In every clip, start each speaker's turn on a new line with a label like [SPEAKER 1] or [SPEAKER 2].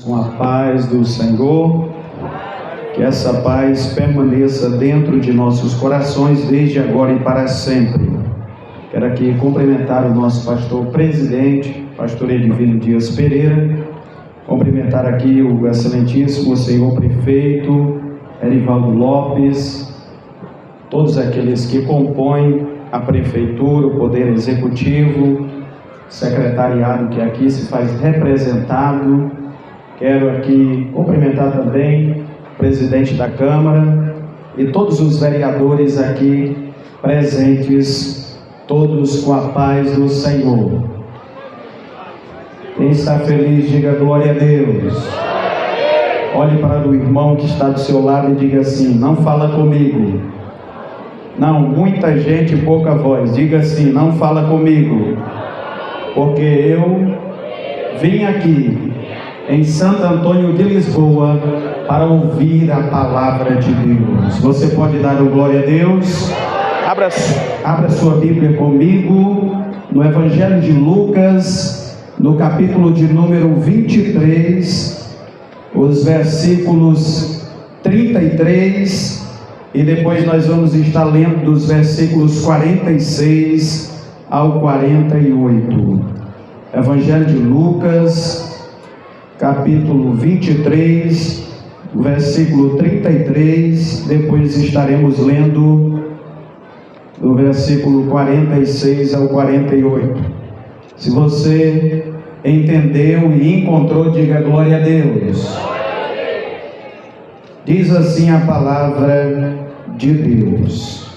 [SPEAKER 1] Com a paz do Senhor, que essa paz permaneça dentro de nossos corações desde agora e para sempre. Quero aqui cumprimentar o nosso pastor presidente, pastor Edivino Dias Pereira, cumprimentar aqui o excelentíssimo senhor prefeito Erivaldo Lopes, todos aqueles que compõem a prefeitura, o poder executivo, secretariado que aqui se faz representado. Quero aqui cumprimentar também o presidente da Câmara e todos os vereadores aqui presentes, todos com a paz do Senhor. Quem está feliz, diga glória a Deus. Olhe para o irmão que está do seu lado e diga assim: não fala comigo. Não, muita gente, pouca voz. Diga assim: não fala comigo, porque eu vim aqui em Santo Antônio de Lisboa para ouvir a palavra de Deus. Você pode dar o glória a Deus? Abra sua Bíblia comigo no Evangelho de Lucas, no capítulo de número 23, os versículos 33, e depois nós vamos estar lendo dos versículos 46 ao 48. Evangelho de Lucas, capítulo 23, versículo 33, depois estaremos lendo do versículo 46 ao 48. Se você entendeu e encontrou, diga glória a Deus. Diz assim a palavra de Deus: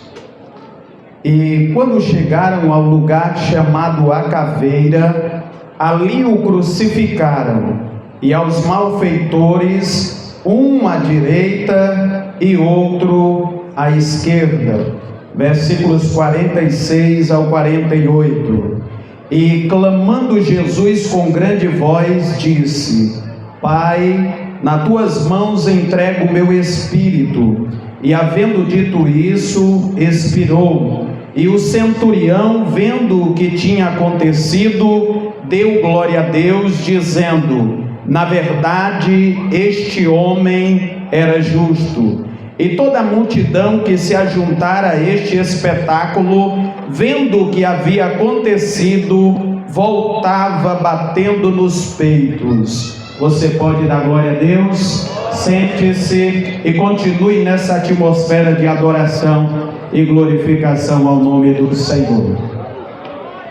[SPEAKER 1] e quando chegaram ao lugar chamado a Caveira, ali o crucificaram, e aos malfeitores, um à direita e outro à esquerda. Versículos 46 ao 48. E clamando Jesus com grande voz, disse: Pai, nas tuas mãos entrego o meu espírito. E havendo dito isso, expirou. E o centurião, vendo o que tinha acontecido, deu glória a Deus, dizendo: na verdade, este homem era justo. E toda a multidão que se ajuntara a este espetáculo, vendo o que havia acontecido, voltava batendo nos peitos. Você pode dar glória a Deus? Sente-se e continue nessa atmosfera de adoração e glorificação ao nome do Senhor.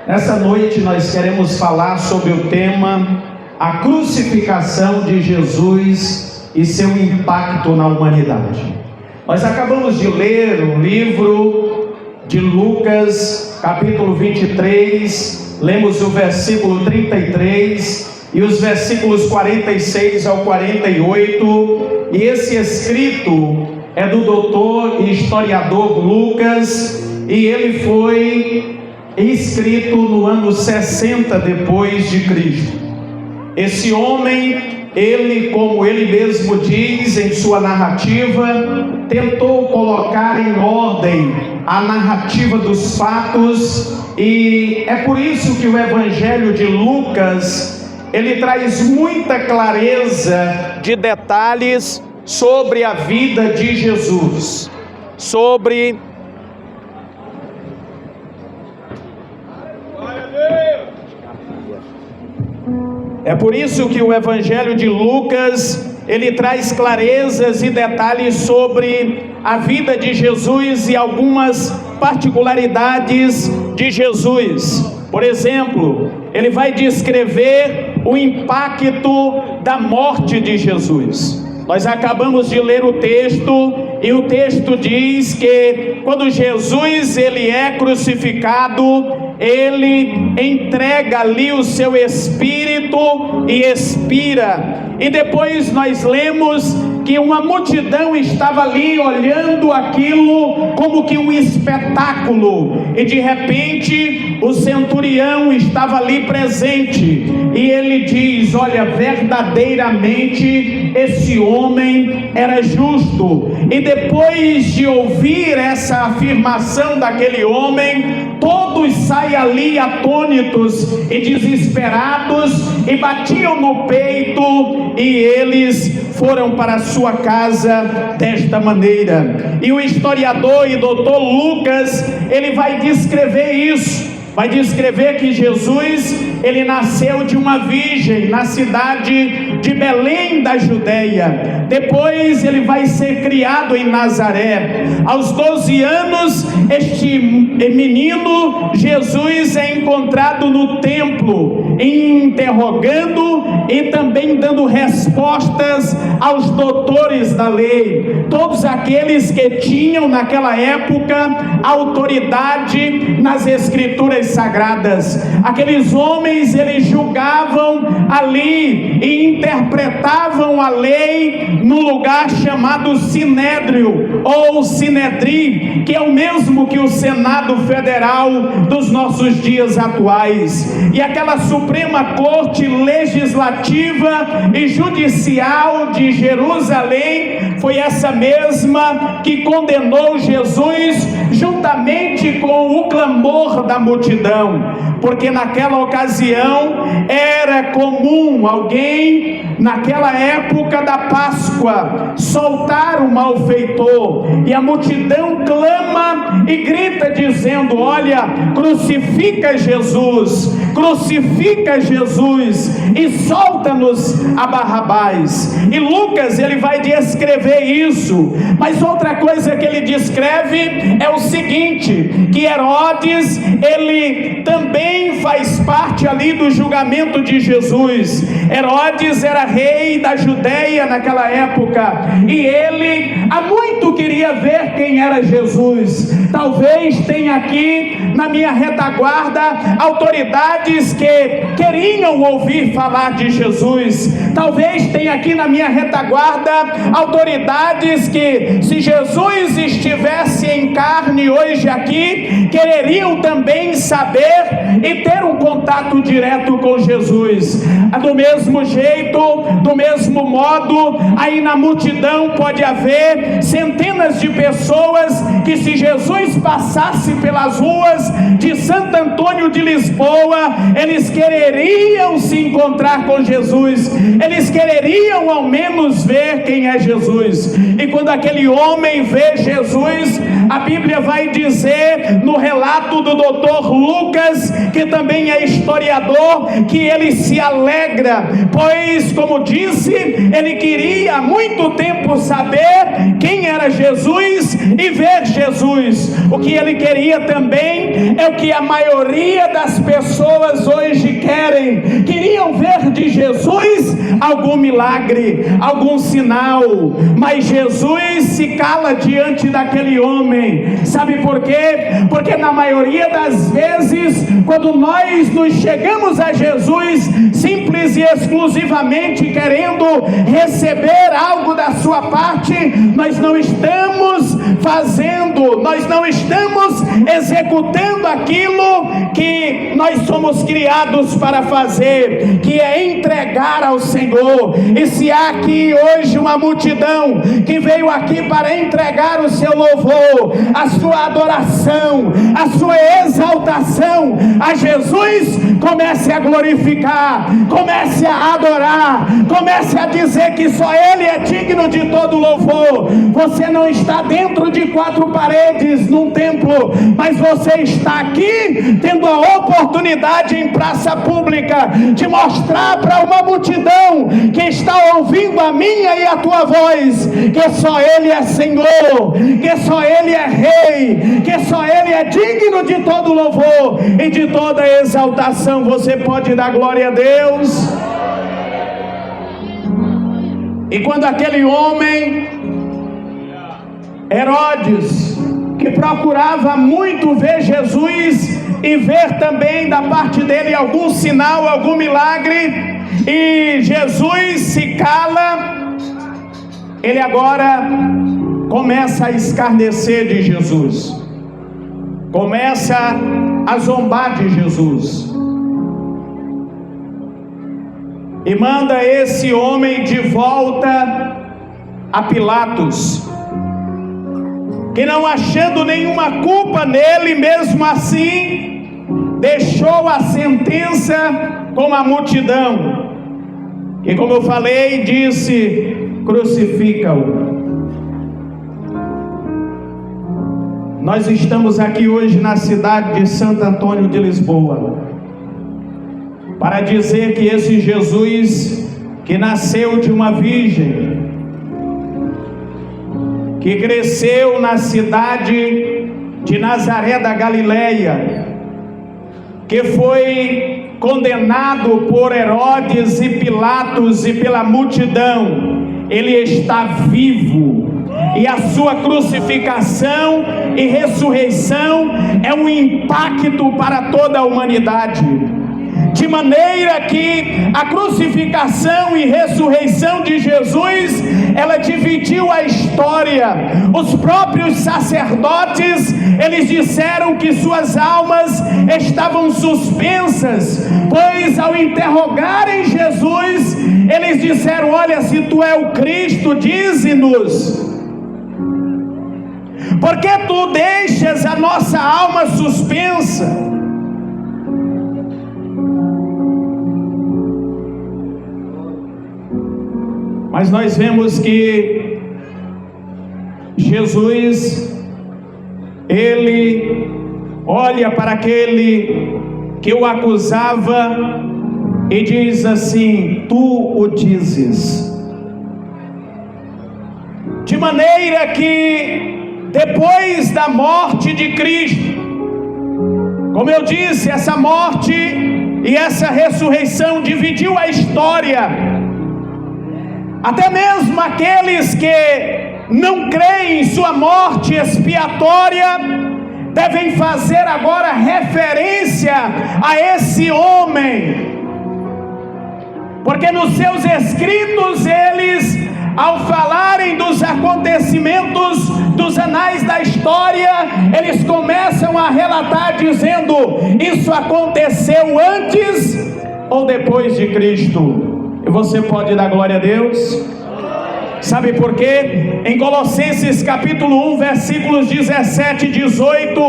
[SPEAKER 1] Nessa noite nós queremos falar sobre o tema: a crucificação de Jesus e seu impacto na humanidade. Nós acabamos de ler o livro de Lucas, capítulo 23, lemos o versículo 33 e os versículos 46 ao 48, e esse escrito é do doutor e historiador Lucas, e ele foi escrito no ano 60 depois de Cristo. Esse homem, ele, como ele mesmo diz em sua narrativa, tentou colocar em ordem a narrativa dos fatos, e é por isso que o Evangelho de Lucas, ele traz muita clareza de detalhes sobre a vida de Jesus, É por isso que o Evangelho de Lucas, ele traz clarezas e detalhes sobre a vida de Jesus e algumas particularidades de Jesus. Por exemplo, ele vai descrever o impacto da morte de Jesus. Nós acabamos de ler o texto, e o texto diz que quando Jesus ele é crucificado, ele entrega ali o seu espírito e expira. E depois nós lemos que uma multidão estava ali olhando aquilo como que um espetáculo, e de repente o centurião estava ali presente, e ele diz: olha, verdadeiramente esse homem era justo. E depois de ouvir essa afirmação daquele homem, todos saem saem ali atônitos e desesperados e batiam no peito, e eles foram para a sua casa desta maneira. E o historiador e doutor Lucas, ele vai descrever isso. Vai descrever que Jesus, ele nasceu de uma virgem na cidade de Belém da Judeia. Depois ele vai ser criado em Nazaré. Aos 12 anos, este menino Jesus é encontrado no templo, interrogando e também dando respostas aos doutores da lei, todos aqueles que tinham naquela época autoridade nas escrituras sagradas. Aqueles homens, eles julgavam ali e interpretavam a lei no lugar chamado Sinédrio ou Sinedri, que é o mesmo que o Senado Federal dos nossos dias atuais. E aquela Suprema Corte Legislativa e Judicial de Jerusalém foi essa mesma que condenou Jesus juntamente com o clamor da multidão, porque naquela ocasião era comum alguém, naquela época da Páscoa, soltar o malfeitor, e a multidão clama e grita dizendo: olha, crucifica Jesus, e solta-nos a Barrabás. E Lucas, ele vai descrever isso, mas outra coisa que ele descreve é o seguinte, que Herodes, ele também faz parte ali do julgamento de Jesus. Herodes era rei da Judeia naquela época, e ele há muito queria ver quem era Jesus. Talvez tenha aqui na minha retaguarda autoridades que queriam ouvir falar de Jesus. Talvez tenha aqui na minha retaguarda autoridades que, se Jesus estivesse em carne hoje aqui, quereriam também saber e ter um contato direto com Jesus. Do mesmo jeito, do mesmo modo, aí na multidão pode haver centenas de pessoas que, se Jesus passasse pelas ruas de Santo Antônio de Lisboa, eles quereriam se encontrar com Jesus, eles quereriam ao menos ver quem é Jesus. E quando aquele homem vê Jesus, a Bíblia vai dizer no relato do doutor Lucas, que também é historiador, que ele se alegra, pois, como disse, ele queria há muito tempo saber quem era Jesus e ver Jesus. O que ele queria também é o que a maioria das pessoas hoje queriam ver de Jesus algum milagre, algum sinal, mas Jesus se cala diante daquele homem. Sabe por quê? Porque na maioria das vezes, quando nós nos chegamos a Jesus simples e exclusivamente querendo receber algo da sua parte, nós não estamos fazendo, nós não estamos executando aquilo que nós somos criados para fazer, que é entregar ao Senhor. E se há aqui hoje uma multidão que veio aqui para entregar o seu louvor, a sua adoração, a sua exaltação a Jesus, comece a glorificar, comece a adorar, comece a dizer que só Ele é digno de todo louvor. Você não está dentro de quatro paredes num templo, mas você está aqui tendo a oportunidade em praça pública de mostrar para uma multidão que está ouvindo a minha e a tua voz, que só Ele é Senhor, que só Ele é Rei, que só Ele é digno de todo louvor e de toda exaltação. Você pode dar glória a Deus? E quando aquele homem, Herodes, que procurava muito ver Jesus e ver também da parte dele algum sinal, algum milagre, e Jesus se cala, ele agora começa a escarnecer de Jesus, começa a zombar de Jesus, e manda esse homem de volta a Pilatos, que, não achando nenhuma culpa nele, mesmo assim deixou a sentença com a multidão, e como eu falei, disse: crucifica-o. Nós estamos aqui hoje na cidade de Santo Antônio de Lisboa para dizer que esse Jesus, que nasceu de uma virgem, que cresceu na cidade de Nazaré da Galileia, que foi condenado por Herodes e Pilatos e pela multidão, ele está vivo, e a sua crucificação e ressurreição é um impacto para toda a humanidade, de maneira que a crucificação e ressurreição de Jesus, ela dividiu a história. Os próprios sacerdotes, eles disseram que suas almas estavam suspensas, pois ao interrogarem Jesus, eles disseram: olha, se tu é o Cristo, dize-nos, por que tu deixas a nossa alma suspensa? Mas nós vemos que Jesus, ele olha para aquele que o acusava e diz assim: tu o dizes. De maneira que depois da morte de Cristo, como eu disse, essa morte e essa ressurreição dividiu a história. Até mesmo aqueles que não creem em sua morte expiatória devem fazer agora referência a esse homem, porque nos seus escritos eles, ao falarem dos acontecimentos dos anais da história, eles começam a relatar dizendo: isso aconteceu antes ou depois de Cristo? E você pode dar glória a Deus? Sabe por quê? Em Colossenses capítulo 1, versículos 17 e 18,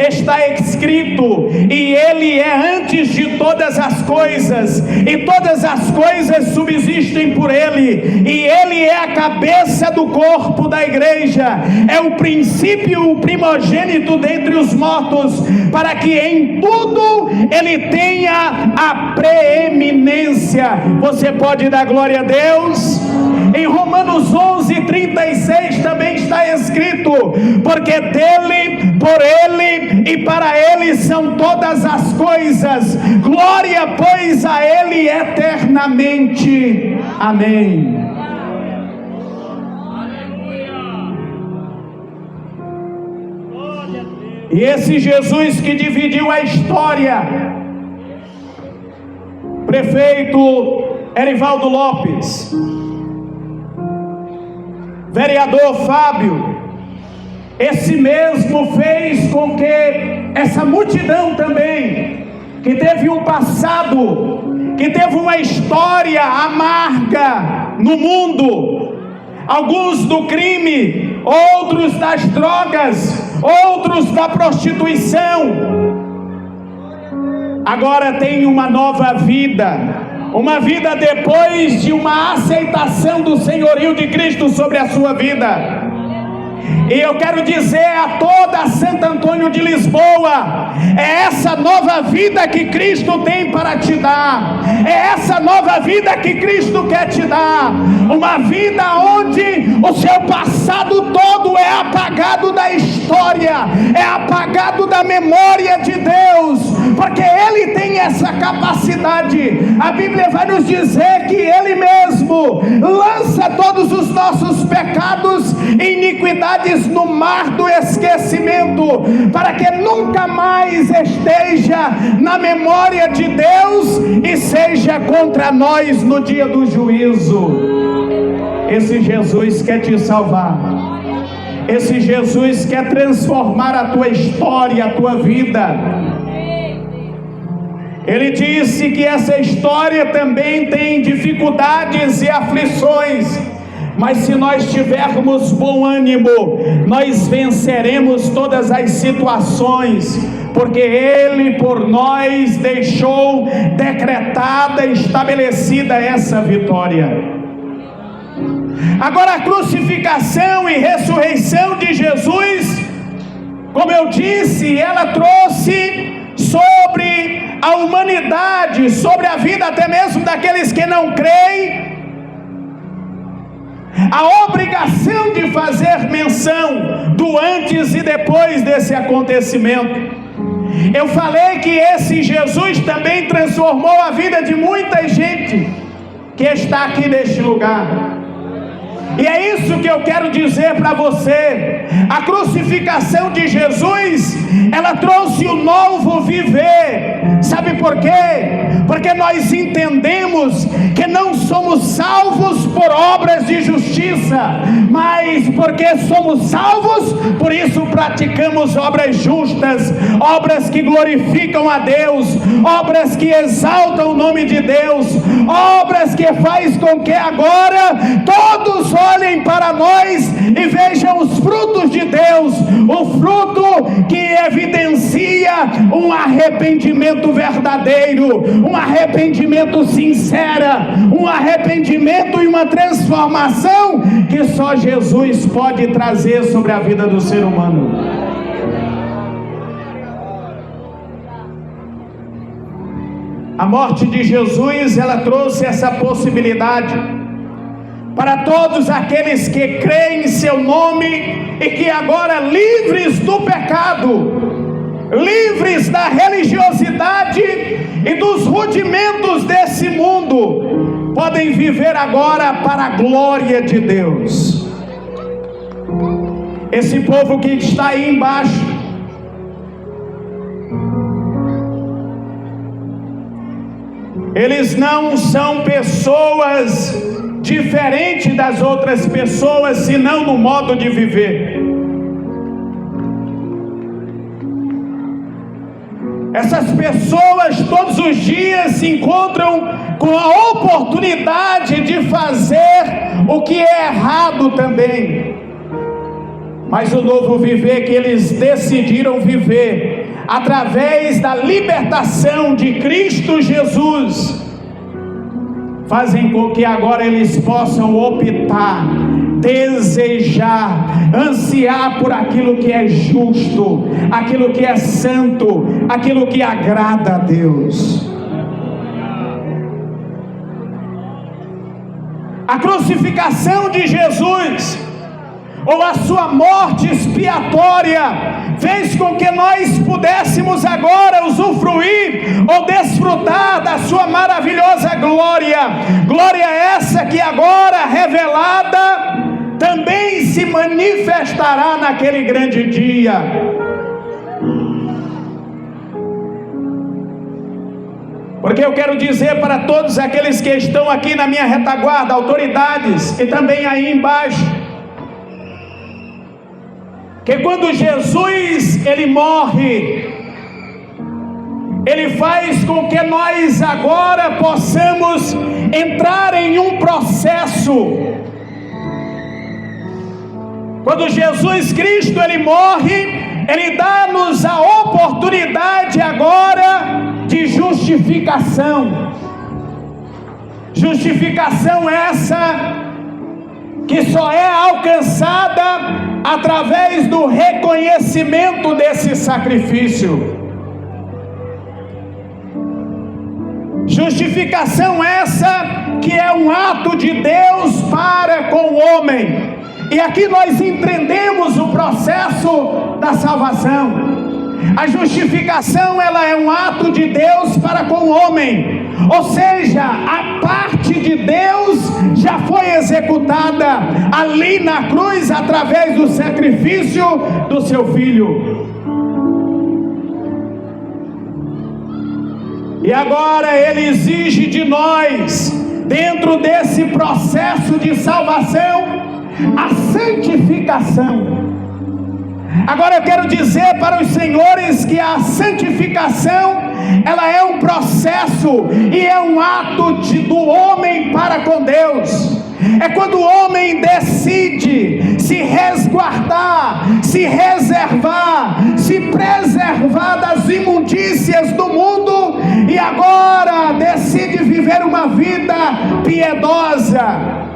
[SPEAKER 1] está escrito: e ele é antes de todas as coisas, e todas as coisas subsistem por ele, e ele é a cabeça do corpo da igreja, é o princípio, o primogênito dentre os mortos, para que em tudo ele tenha a preeminência. Você pode dar glória a Deus? Em Romanos 11:36 também está escrito: porque dele, por ele e para ele são todas as coisas, glória pois a ele eternamente. Amém. E esse Jesus que dividiu a história, prefeito Erivaldo Lopes, vereador Fábio, esse mesmo fez com que essa multidão também, que teve um passado, que teve uma história amarga no mundo, alguns do crime, outros das drogas, outros da prostituição, agora tem uma nova vida. Uma vida depois de uma aceitação do senhorio de Cristo sobre a sua vida. E eu quero dizer a toda Santo Antônio de Lisboa: é essa nova vida que Cristo tem para te dar, é essa nova vida que Cristo quer te dar, uma vida onde o seu passado todo é apagado da história, é apagado da memória de Deus, porque Ele tem essa capacidade. A Bíblia vai nos dizer que Ele mesmo lança todos os nossos pecados e iniquidades no mar do esquecimento, para que nunca mais esteja na memória de Deus e seja contra nós no dia do juízo. Esse Jesus quer te salvar. Esse Jesus quer transformar a tua história, a tua vida. Ele disse que essa história também tem dificuldades e aflições, mas se nós tivermos bom ânimo, nós venceremos todas as situações, porque Ele por nós deixou decretada, estabelecida essa vitória. Agora, a crucificação e ressurreição de Jesus, como eu disse, ela trouxe sobre a humanidade, sobre a vida até mesmo daqueles que não creem, a obrigação de fazer menção do antes e depois desse acontecimento. Eu falei que esse Jesus também transformou a vida de muita gente que está aqui neste lugar. E é isso que eu quero dizer para você. A crucificação de Jesus, ela trouxe um novo viver. Sabe por quê? Porque nós entendemos que não somos salvos por obras de justiça, mas porque somos salvos, por isso praticamos obras justas, obras que glorificam a Deus, obras que exaltam o nome de Deus, obras que faz com que agora todos olhem para nós e vejam os frutos de Deus, o fruto que evidencia um arrependimento verdadeiro, um arrependimento sincero, um arrependimento e uma transformação que só Jesus pode trazer sobre a vida do ser humano. A morte de Jesus, ela trouxe essa possibilidade para todos aqueles que creem em seu nome e que agora, livres do pecado, livres da religiosidade e dos rudimentos desse mundo, podem viver agora para a glória de Deus. Esse povo que está aí embaixo, eles não são pessoas diferentes das outras pessoas, senão no modo de viver. Essas pessoas todos os dias se encontram com a oportunidade de fazer o que é errado também, mas o novo viver que eles decidiram viver através da libertação de Cristo Jesus fazem com que agora eles possam optar, desejar, ansiar por aquilo que é justo, aquilo que é santo, aquilo que agrada a Deus. A crucificação de Jesus, ou a sua morte expiatória, fez com que nós pudéssemos agora usufruir ou desfrutar da sua maravilhosa glória. Glória essa que agora revelada também se manifestará naquele grande dia. Porque eu quero dizer para todos aqueles que estão aqui na minha retaguarda, autoridades e também aí embaixo, que quando Jesus ele morre, ele faz com que nós agora possamos entrar em um processo. Quando Jesus Cristo ele morre, ele dá-nos a oportunidade agora de justificação. Justificação essa que só é alcançada através do reconhecimento desse sacrifício. Justificação essa que é um ato de Deus para com o homem. E aqui nós entendemos o processo da salvação. A justificação ela é um ato de Deus para com o homem. Ou seja, a parte de Deus já foi executada ali na cruz através do sacrifício do seu Filho. E agora Ele exige de nós, dentro desse processo de salvação, a santificação. Agora eu quero dizer para os senhores que a santificação ela é um processo e é um ato do homem para com Deus. É quando o homem decide se resguardar, se reservar, se preservar das imundícias do mundo e agora decide viver uma vida piedosa.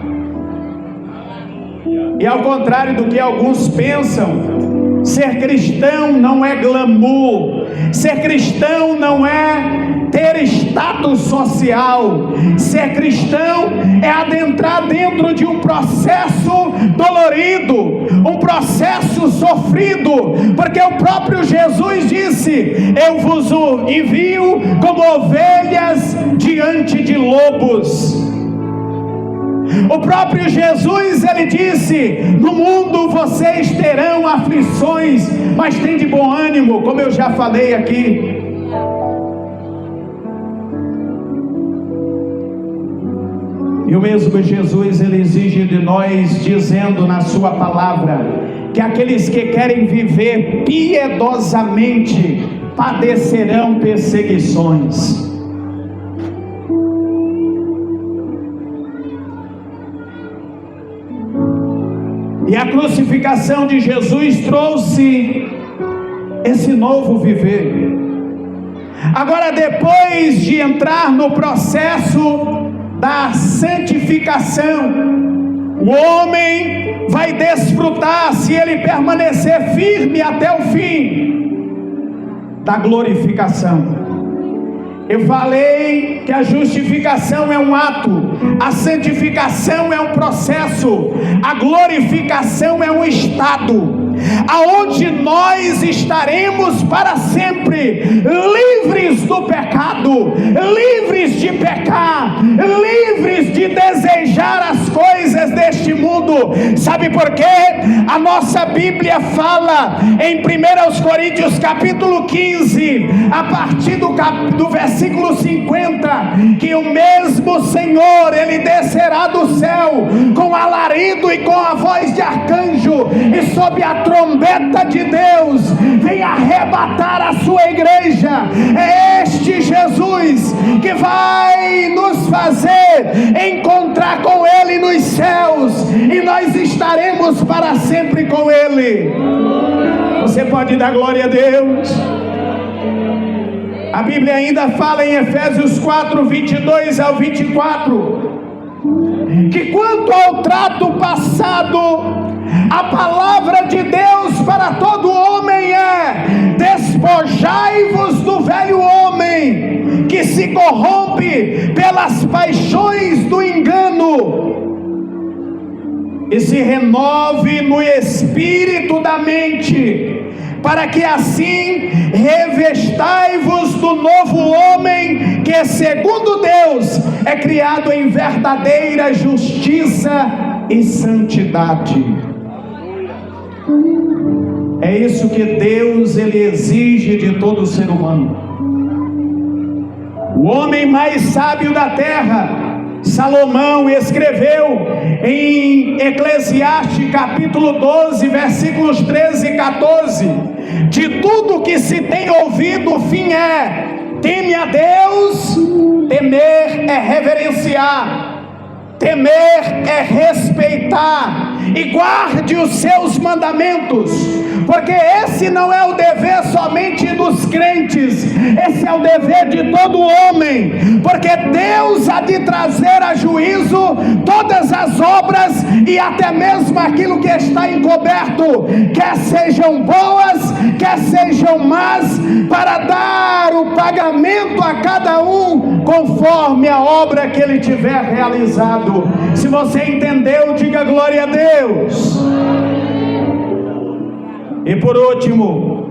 [SPEAKER 1] E ao contrário do que alguns pensam, ser cristão não é glamour, ser cristão não é ter status social, ser cristão é adentrar dentro de um processo dolorido, um processo sofrido, porque o próprio Jesus disse: eu vos envio como ovelhas diante de lobos. O próprio Jesus, ele disse: no mundo vocês terão aflições, mas tem de bom ânimo, como eu já falei aqui. E o mesmo Jesus, ele exige de nós, dizendo na sua palavra, que aqueles que querem viver piedosamente padecerão perseguições. E a crucificação de Jesus trouxe esse novo viver. Agora, depois de entrar no processo da santificação, o homem vai desfrutar, se ele permanecer firme até o fim, da glorificação. Eu falei que a justificação é um ato, a santificação é um processo, a glorificação é um estado, aonde nós estaremos para sempre livres do pecado, livres de pecar, livres de desejar as coisas deste mundo. Sabe por quê? A nossa Bíblia fala em 1 Coríntios capítulo 15, a partir do versículo 50, que o mesmo Senhor, ele descerá do céu com alarido e com a voz de arcanjo, e sob a trombeta de Deus vem arrebatar a sua igreja. É este Jesus que vai nos fazer encontrar com ele nos céus, e nós estaremos para sempre com ele. Você pode dar glória a Deus? A Bíblia ainda fala em Efésios 4, 22 ao 24, que quanto ao trato passado, a palavra de Deus para todo homem é: despojai-vos do velho homem, que se corrompe pelas paixões do engano, e se renove no espírito da mente, para que assim revestai-vos do novo homem, que segundo Deus é criado em verdadeira justiça e santidade. É isso que Deus, ele exige de todo ser humano. O homem mais sábio da terra, Salomão, escreveu em Eclesiastes capítulo 12, versículos 13 e 14: de tudo que se tem ouvido, o fim é: teme a Deus. Temer é reverenciar, temer é respeitar, e guarde os seus mandamentos, porque esse não é o dever somente dos crentes, esse é o dever de todo homem, porque Deus há de trazer a juízo todas as obras e até mesmo aquilo que está encoberto, quer sejam boas, quer sejam más, para dar o pagamento a cada um conforme a obra que ele tiver realizado. Se você entendeu, diga glória a Deus. E por último,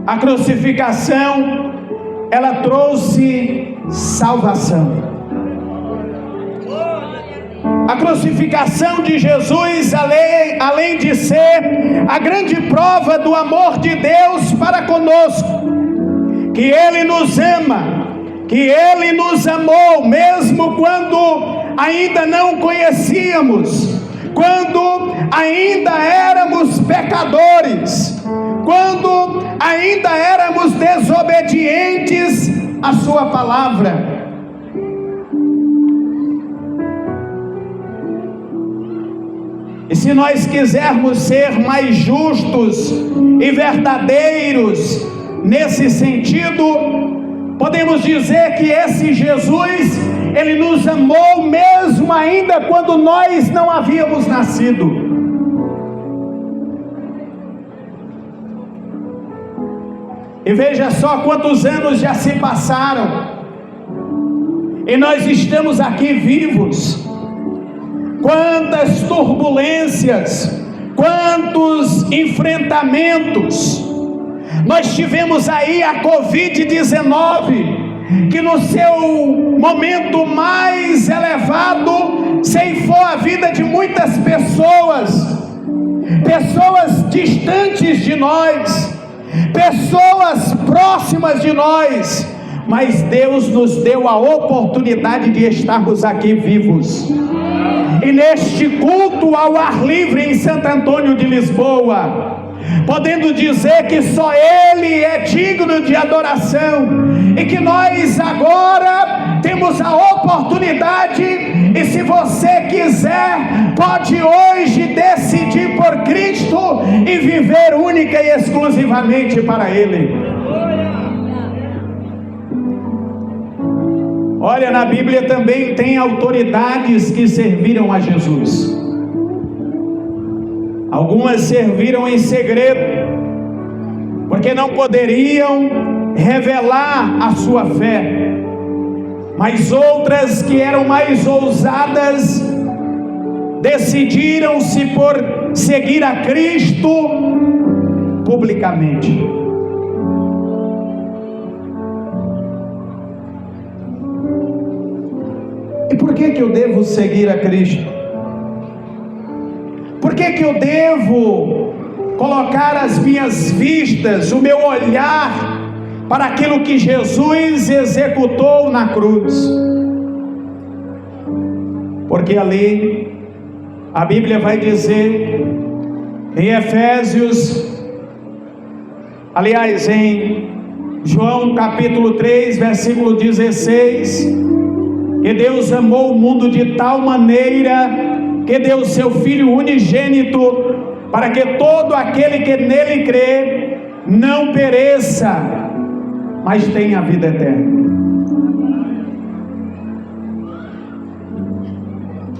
[SPEAKER 1] a crucificação, ela trouxe salvação. A crucificação de Jesus, além de ser a grande prova do amor de Deus para conosco, que Ele nos ama, que Ele nos amou, mesmo quando ainda não conhecíamos, quando ainda éramos pecadores, quando ainda éramos desobedientes à sua palavra. E se nós quisermos ser mais justos e verdadeiros nesse sentido, podemos dizer que esse Jesus, Ele nos amou mesmo ainda quando nós não havíamos nascido. E veja só quantos anos já se passaram, e nós estamos aqui vivos. Quantas turbulências, quantos enfrentamentos. Nós tivemos aí a Covid-19, que no seu momento mais elevado ceifou a vida de muitas pessoas, pessoas distantes de nós, pessoas próximas de nós, mas Deus nos deu a oportunidade de estarmos aqui vivos. E neste culto ao ar livre em Santo Antônio de Lisboa, podendo dizer que só Ele é digno de adoração, e que nós agora temos a oportunidade, e se você quiser, pode hoje decidir por Cristo e viver única e exclusivamente para Ele. Olha, na Bíblia também tem autoridades que serviram a Jesus. Algumas serviram em segredo, porque não poderiam revelar a sua fé. Mas outras, que eram mais ousadas, decidiram-se por seguir a Cristo publicamente. E por que eu devo seguir a Cristo? Por que eu devo colocar as minhas vistas, o meu olhar para aquilo que Jesus executou na cruz? Porque ali a Bíblia vai dizer em Efésios, aliás, em João capítulo 3, versículo 16, que Deus amou o mundo de tal maneira que deu seu Filho unigênito, para que todo aquele que nele crê não pereça, mas tenha a vida eterna.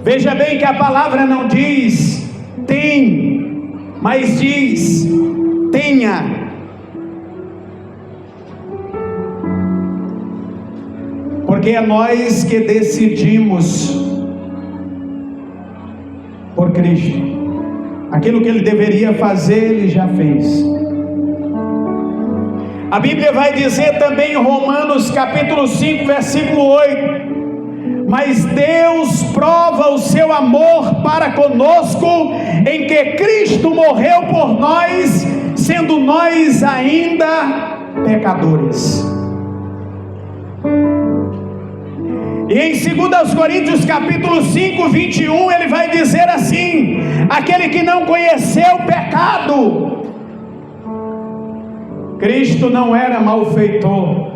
[SPEAKER 1] Veja bem que a palavra não diz tem, mas diz tenha. Porque é nós que decidimos por Cristo. Aquilo que Ele deveria fazer, Ele já fez. A Bíblia vai dizer também em Romanos capítulo 5, versículo 8: mas Deus prova o seu amor para conosco, em que Cristo morreu por nós, sendo nós ainda pecadores. E em 2 Coríntios capítulo 5, 21, ele vai dizer assim: aquele que não conheceu o pecado, Cristo não era malfeitor.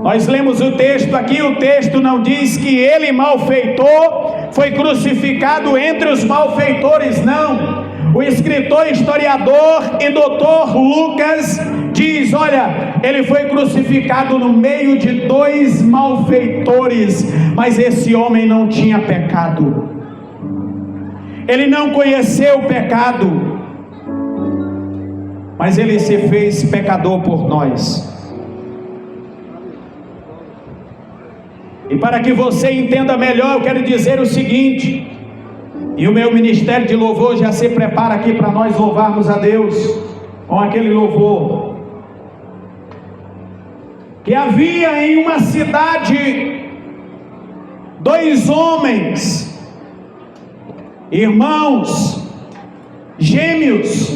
[SPEAKER 1] Nós lemos o texto aqui, o texto não diz que ele, malfeitor, foi crucificado entre os malfeitores, não. O escritor, historiador e doutor Lucas diz: olha, ele foi crucificado no meio de dois malfeitores, mas esse homem não tinha pecado. Ele não conheceu o pecado, mas ele se fez pecador por nós. E para que você entenda melhor, eu quero dizer o seguinte, e o meu ministério de louvor já se prepara aqui para nós louvarmos a Deus com aquele louvor. Que havia em uma cidade dois homens, irmãos, gêmeos,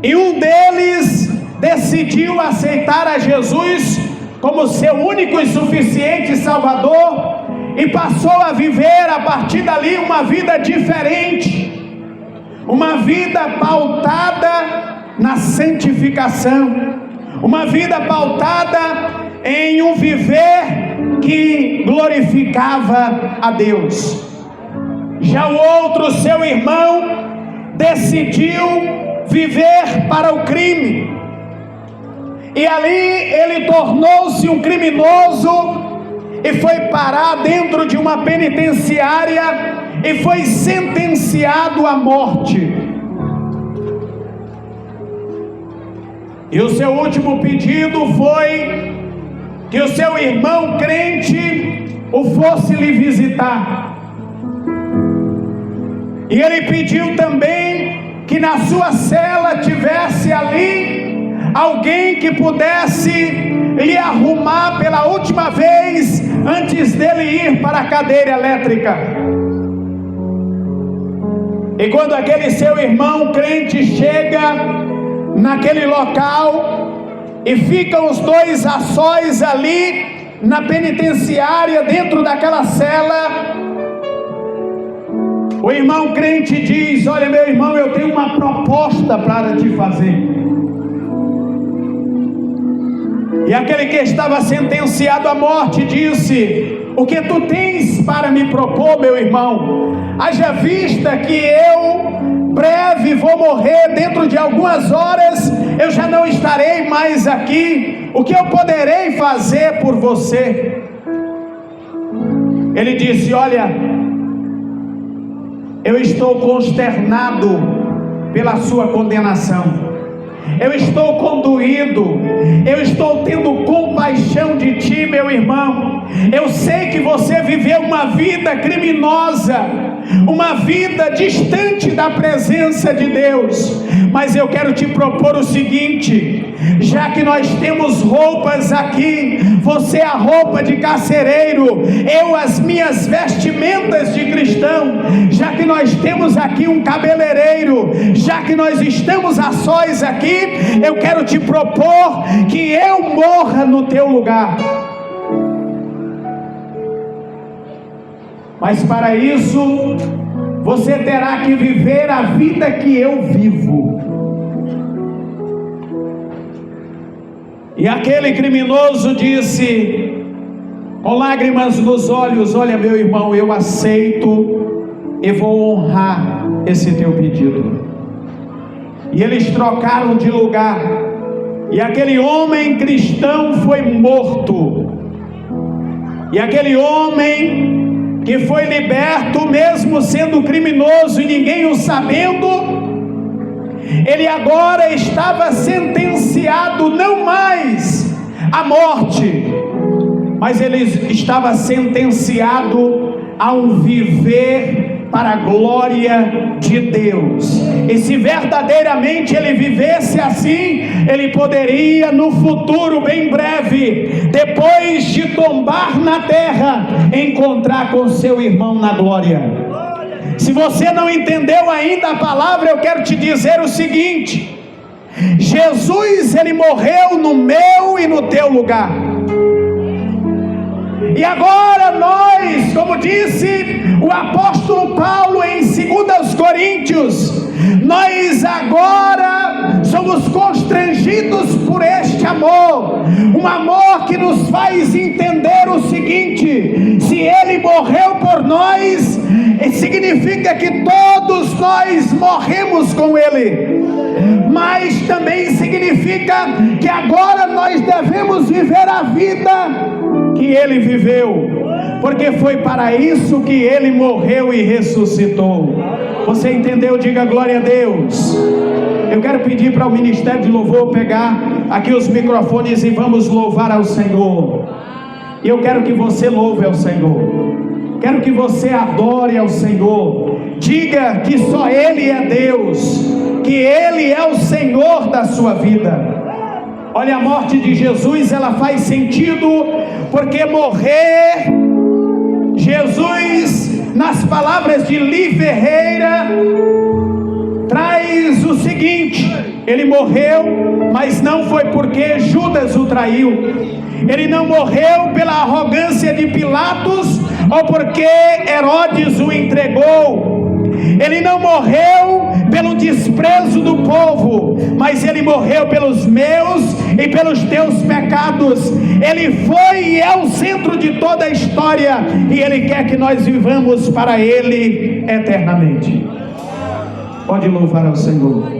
[SPEAKER 1] e um deles decidiu aceitar a Jesus como seu único e suficiente Salvador, e passou a viver a partir dali uma vida diferente, uma vida pautada na santificação, uma vida pautada em um viver que glorificava a Deus. Já o outro, seu irmão, decidiu viver para o crime, e ali ele tornou-se um criminoso e foi parar dentro de uma penitenciária e foi sentenciado à morte. E o seu último pedido foi que o seu irmão crente o fosse lhe visitar. E ele pediu também que na sua cela tivesse ali alguém que pudesse lhe arrumar pela última vez antes dele ir para a cadeira elétrica. E quando aquele seu irmão crente chega naquele local e ficam os dois a sós ali na penitenciária, dentro daquela cela, o irmão crente diz: olha, meu irmão, eu tenho uma proposta para te fazer. E aquele que estava sentenciado à morte disse: o que tu tens para me propor, meu irmão? Haja vista que eu breve vou morrer, dentro de algumas horas eu já não estarei mais aqui. O que eu poderei fazer por você? Ele disse: olha, eu estou consternado pela sua condenação. Eu estou condoído, eu estou tendo compaixão de ti, meu irmão. Eu sei que você viveu uma vida criminosa, uma vida distante da presença de Deus, mas eu quero te propor o seguinte: já que nós temos roupas aqui, você a roupa de carcereiro, eu as minhas vestimentas de cristão, já que nós temos aqui um cabeleireiro, já que nós estamos a sós aqui, eu quero te propor que eu morra no teu lugar. Mas para isso, você terá que viver a vida que eu vivo. E aquele criminoso disse, com lágrimas nos olhos: olha, meu irmão, eu aceito e vou honrar esse teu pedido. E eles trocaram de lugar, e aquele homem cristão foi morto. E aquele homem que foi liberto, mesmo sendo criminoso e ninguém o sabendo, ele agora estava sentenciado não mais à morte, mas ele estava sentenciado a um viver para a glória de Deus. E se verdadeiramente ele vivesse assim, ele poderia no futuro, bem breve, depois de tombar na terra, encontrar com seu irmão na glória. Se você não entendeu ainda a palavra, eu quero te dizer o seguinte: Jesus, ele morreu no meu e no teu lugar. E agora nós, como disse o apóstolo Paulo em 2 Coríntios, nós agora somos constrangidos por este amor, um amor que nos faz entender o seguinte: se ele morreu por nós, significa que todos nós morremos com ele, mas também significa que agora nós devemos viver a vida que ele viveu, porque foi para isso que ele morreu e ressuscitou. Você entendeu? Diga glória a Deus. Eu quero pedir para o Ministério de Louvor pegar aqui os microfones e vamos louvar ao Senhor. E eu quero que você louve ao Senhor, quero que você adore ao Senhor, diga que só Ele é Deus, que Ele é o Senhor da sua vida. Olha, a morte de Jesus, ela faz sentido, porque morrer, Jesus, nas palavras de Li Ferreira, traz o seguinte: ele morreu, mas não foi porque Judas o traiu, ele não morreu pela arrogância de Pilatos, ou porque Herodes o entregou, Ele não morreu pelo desprezo do povo, mas Ele morreu pelos meus e pelos teus pecados. Ele foi e é o centro de toda a história, e Ele quer que nós vivamos para Ele eternamente. Pode louvar ao Senhor.